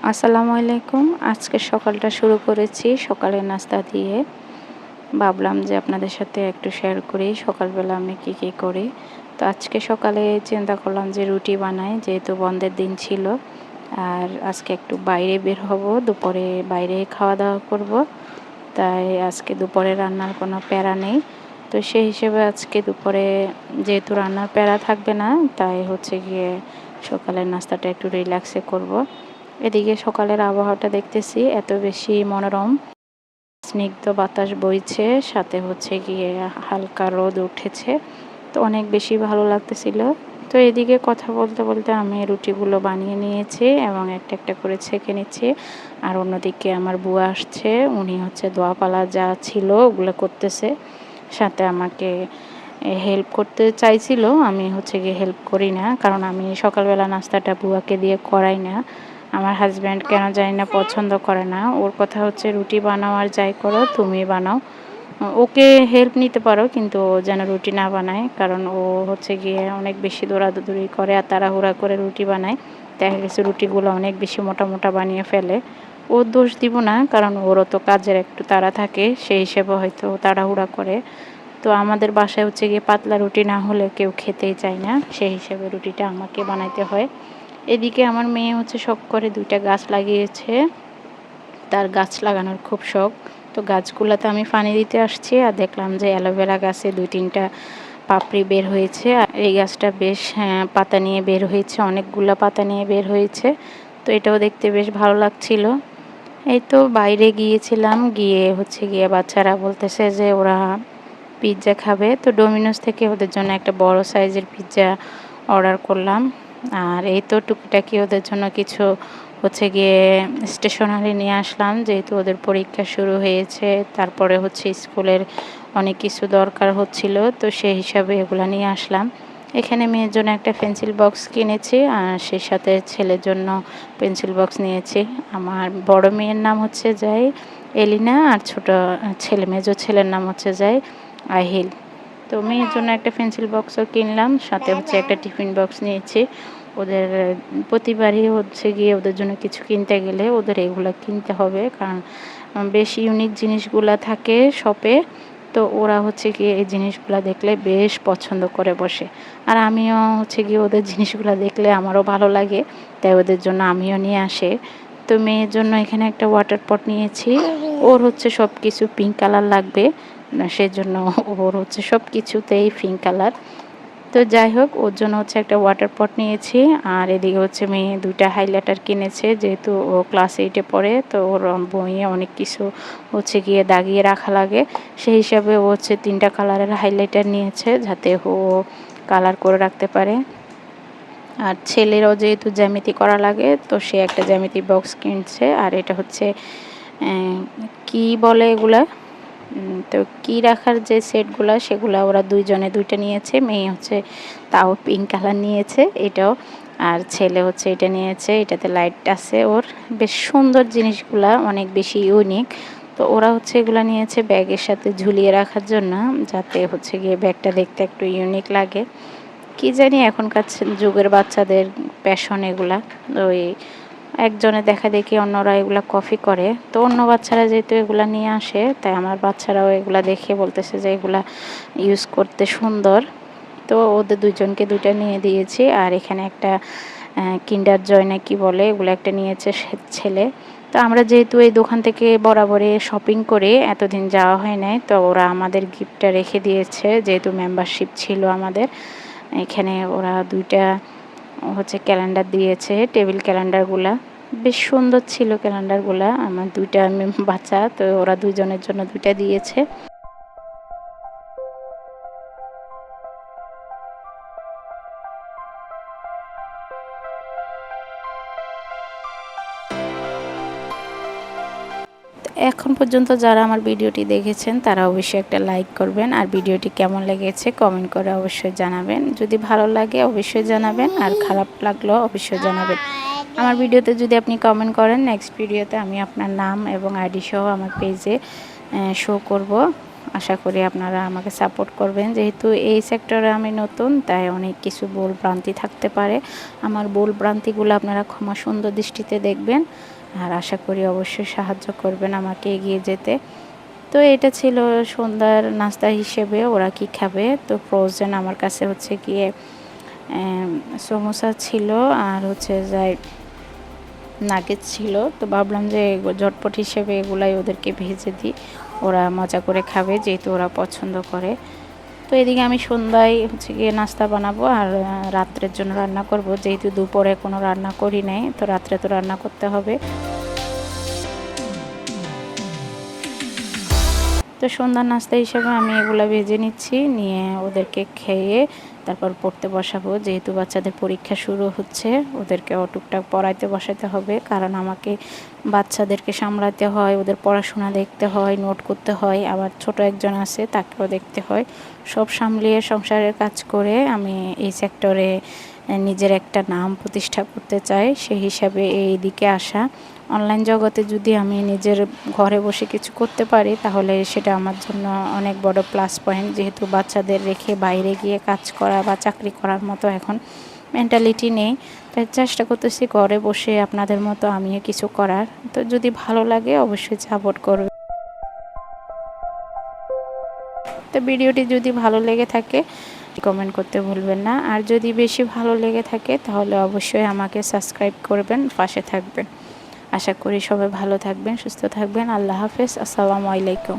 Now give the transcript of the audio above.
আসসালামু আলাইকুম। আজকে সকালটা শুরু করেছি সকালের নাস্তা দিয়ে। ভাবলাম যে আপনাদের সাথে একটু শেয়ার করি সকালবেলা আমি কী করি। তো আজকে সকালে চিন্তা করলাম যে রুটি বানাই, যেহেতু বন্ধের দিন ছিল। আর আজকে একটু বাইরে বের হব, দুপুরে বাইরে খাওয়া-দাওয়া করব। তাই আজকে দুপুরে রান্নার কোনো প্যারা নেই। তো সেই হিসেবে আজকে দুপুরে যেহেতু রান্নার প্যারা থাকবে না, তাই হচ্ছে গিয়ে সকালের নাস্তাটা একটু রিল্যাক্সে করব। এদিকে সকালের আবহাওয়াটা দেখতেছি এত বেশি মনোরম, স্নিগ্ধ বাতাস বইছে, সাথে হচ্ছে গিয়ে হালকা রোদ উঠেছে। তো অনেক বেশি ভালো লাগতেছিল। তো এদিকে কথা বলতে বলতে আমি রুটিগুলো বানিয়ে নিয়েছি এবং একটা একটা করে ছেঁকে নিচ্ছি। আর অন্যদিকে আমার বুয়া আসছে, উনি হচ্ছে দোয়াপালা যা ছিল ওগুলো করতেছে, সাথে আমাকে হেল্প করতে চাইছিল। আমি হচ্ছে গিয়ে হেল্প করি না, কারণ আমি সকালবেলা নাস্তাটা বুয়াকে দিয়ে করাই না। আমার হাজব্যান্ড কেন জানি না পছন্দ করে না। ওর কথা হচ্ছে রুটি বানাও আর যাই করো তুমি বানাও, ওকে হেল্প নিতে পারো কিন্তু ও যেন রুটি না বানায়, কারণ ও হচ্ছে গিয়ে অনেক বেশি দৌড়াদৌড়ি করে আর তাড়াহুড়া করে রুটি বানায়। দেখা গেছে রুটিগুলো অনেক বেশি মোটা মোটা বানিয়ে ফেলে। ওর দোষ দিব না, কারণ ওরও তো কাজের একটু তাড়া থাকে, সেই হিসেবে হয়তো তাড়াহুড়া করে। তো আমাদের বাসায় হচ্ছে গিয়ে পাতলা রুটি না হলে কেউ খেতেই চায় না, সেই হিসেবে রুটিটা আমাকে বানাইতে হয়। এদিকে আমার মেয়ে হচ্ছে শখ করে 2টা গাছ লাগিয়েছে, তার গাছ লাগানোর খুব শখ। তো গাছগুলোতে আমি পানি দিতে আসছি আর দেখলাম যে অ্যালোভেরা গাছে 2-3টা পাপড়ি বের হয়েছে। আর এই গাছটা বেশ পাতা নিয়ে বের হয়েছে, অনেকগুলা পাতা নিয়ে বের হয়েছে। তো এটাও দেখতে বেশ ভালো লাগছিল। এই তো বাইরে গিয়েছিলাম, গিয়ে হচ্ছে গিয়ে বাচ্চারা বলতেছে যে ওরা পিৎজা খাবে। তো ডোমিনোস থেকে ওদের জন্য একটা বড় সাইজের পিৎজা অর্ডার করলাম। আর এই তো টুকিটাকি ওদের জন্য কিছু হচ্ছে গিয়ে স্টেশনারি নিয়ে আসলাম, যেহেতু ওদের পরীক্ষা শুরু হয়েছে। তারপরে হচ্ছে স্কুলের অনেক কিছু দরকার হচ্ছিল, তো সেই হিসাবে এগুলো নিয়ে আসলাম। এখানে মেয়ের জন্য একটা পেন্সিল বক্স কিনেছি আর সেই সাথে ছেলের জন্য পেন্সিল বক্স নিয়েছি। আমার বড় মেয়ের নাম হচ্ছে এলিনা, আর ছোট মেজো ছেলের নাম হচ্ছে আহিল। তো মেয়ের জন্য একটা পেন্সিল বক্সও কিনলাম, সাথে হচ্ছে একটা টিফিন বক্স নিয়েছি। ওদের প্রতিবারই হচ্ছে গিয়ে ওদের জন্য কিছু কিনতে গেলে ওদের এগুলো কিনতে হবে, কারণ বেশ ইউনিক জিনিসগুলা থাকে শপে। তো ওরা হচ্ছে গিয়ে এই জিনিসগুলো দেখলে বেশ পছন্দ করে বসে। আর আমিও হচ্ছে গিয়ে ওদের জিনিসগুলো দেখলে আমারও ভালো লাগে, তাই ওদের জন্য আমিও নিয়ে আসে। তো মেয়ের জন্য এখানে একটা ওয়াটার পট নিয়েছি। ওর হচ্ছে সব কিছু পিঙ্ক কালার লাগবে, সেজন্য ওর হচ্ছে সব কিছুতেই পিঙ্ক কালার। তো যাই হোক, ওর জন্য হচ্ছে একটা ওয়াটার পট নিয়েছি। আর এদিকে হচ্ছে মেয়ে 2টা হাইলাইটার কিনেছে, যেহেতু ও ক্লাস 8-এ পড়ে। তো ওর বইয়ে অনেক কিছু হচ্ছে গিয়ে দাগিয়ে রাখা লাগে, সেই হিসাবে ও হচ্ছে 3টা কালারের হাইলাইটার নিয়েছে, যাতে ও কালার করে রাখতে পারে। আর ছেলেরও যেহেতু জ্যামিতি করা লাগে, তো সে একটা জ্যামিতি বক্স কিনছে। আর এটা হচ্ছে কি বলে এগুলা, তো কি রাখার যে সেটগুলা, সেগুলা ওরা 2জনে 2টা নিয়েছে। মেয়ে হচ্ছে তাও পিঙ্ক কালার নিয়েছে এটাও, আর ছেলে হচ্ছে এটা নিয়েছে, এটাতে লাইট আছে। ওর বেশ সুন্দর জিনিসগুলা, অনেক বেশি ইউনিক। তো ওরা হচ্ছে এগুলা নিয়েছে ব্যাগের সাথে ঝুলিয়ে রাখার জন্য, যাতে হচ্ছে গিয়ে ব্যাগটা দেখতে একটু ইউনিক লাগে। কি জানি এখনকার যুগের বাচ্চাদের প্যাশন এগুলা। ওই একজনে দেখা দেখি অন্যরা এগুলা কপি করে। তো অন্য বাচ্চারা যেহেতু এগুলা নিয়ে আসে, তাই আমার বাচ্চারাও এগুলা দেখে বলতেছে যে এগুলা ইউজ করতে সুন্দর। তো ওদের 2জনকে 2টা নিয়ে দিয়েছি। আর এখানে একটা কিন্ডার জয় না কি বলে, এগুলো একটা নিয়েছে ছেলে। তো আমরা যেহেতু এই দোকান থেকে বরাবরই শপিং করে এতদিন যাওয়া হয় নাই, তো ওরা আমাদের গিফটটা রেখে দিয়েছে, যেহেতু মেম্বারশিপ ছিল আমাদের। এখানে ওরা 2টা হচ্ছে ক্যালেন্ডার দিয়েছে, টেবিল ক্যালেন্ডারগুলা বেশ সুন্দর ছিল ক্যালেন্ডারগুলা। আমার 2টা বাচ্চা, তো ওরা 2জনের জন্য 2টা দিয়েছে। এখন পর্যন্ত যারা আমার ভিডিওটি দেখেছেন তারা অবশ্যই একটা লাইক করবেন, আর ভিডিওটি কেমন লেগেছে কমেন্ট করে অবশ্যই জানাবেন। যদি ভালো লাগে অবশ্যই জানাবেন, আর খারাপ লাগলেও অবশ্যই জানাবেন। আমার ভিডিওতে যদি আপনি কমেন্ট করেন, নেক্সট ভিডিওতে আমি আপনার নাম এবং আইডি সহ আমার পেজে শো করব। আশা করি আপনারা আমাকে সাপোর্ট করবেন। যেহেতু এই সেক্টরে আমি নতুন, তাই অনেক কিছু ভুল ভ্রান্তি থাকতে পারে। আমার ভুল ভ্রান্তিগুলো আপনারা ক্ষমা সুন্দর দৃষ্টিতে দেখবেন, আর আশা করি অবশ্যই সাহায্য করবেন আমাকে এগিয়ে যেতে। তো এটা ছিল সন্ধ্যার নাস্তা হিসেবে ওরা কি খাবে। তো ফ্রোজেন আমার কাছে হচ্ছে গিয়ে সমোসা ছিল, আর হচ্ছে যাই নাগেট ছিল। তো ভাবলাম যে ঝটপট হিসেবে এগুলাই ওদেরকে ভেজে দিই, ওরা মজা করে খাবে যেহেতু ওরা পছন্দ করে। তো এদিকে আমি সন্ধ্যায় হচ্ছে গিয়ে নাস্তা বানাবো, আর রাত্রের জন্য রান্না করব। যেহেতু দুপুরে কোনো রান্না করি নাই, তো রাত্রে তো রান্না করতে হবে। তো সন্ধ্যার নাস্তা হিসেবে আমি এগুলো ভেজে নিচ্ছি, নিয়ে ওদেরকে খেয়ে তারপর পড়তে বসাবো। যেহেতু বাচ্চাদের পরীক্ষা শুরু হচ্ছে, ওদেরকে টুকটাক পড়াইতে বসাতে হবে, কারণ আমাকে বাচ্চাদেরকে সামলাতে হয়, ওদের পড়াশোনা দেখতে হয়, নোট করতে হয়, আবার ছোট একজন আছে তাকেও দেখতে হয়। সব সামলিয়ে সংসারের কাজ করে আমি এই সেক্টরে নিজের একটা নাম প্রতিষ্ঠা করতে চাই, সেই হিসাবে এই দিকে আসা। অনলাইন জগতে যদি আমি নিজের ঘরে বসে কিছু করতে পারি, তাহলে সেটা আমার জন্য অনেক বড় প্লাস পয়েন্ট। যেহেতু বাচ্চাদের রেখে বাইরে গিয়ে কাজ করা বা চাকরি করার মতো এখন মেন্টালিটি নেই, তাই চেষ্টা করতেছি ঘরে বসে আপনাদের মতো আমিও কিছু করার। তো যদি ভালো লাগে অবশ্যই সাপোর্ট করবে। তো ভিডিওটি যদি ভালো লেগে থাকে কমেন্ট করতে ভুলবেন না, আর যদি বেশি ভালো লেগে থাকে তাহলে অবশ্যই আমাকে সাবস্ক্রাইব করবেন, পাশে থাকবেন। আশা করি সবাই ভালো থাকবেন, সুস্থ থাকবেন। আল্লাহ হাফেজ, আসসালামু আলাইকুম।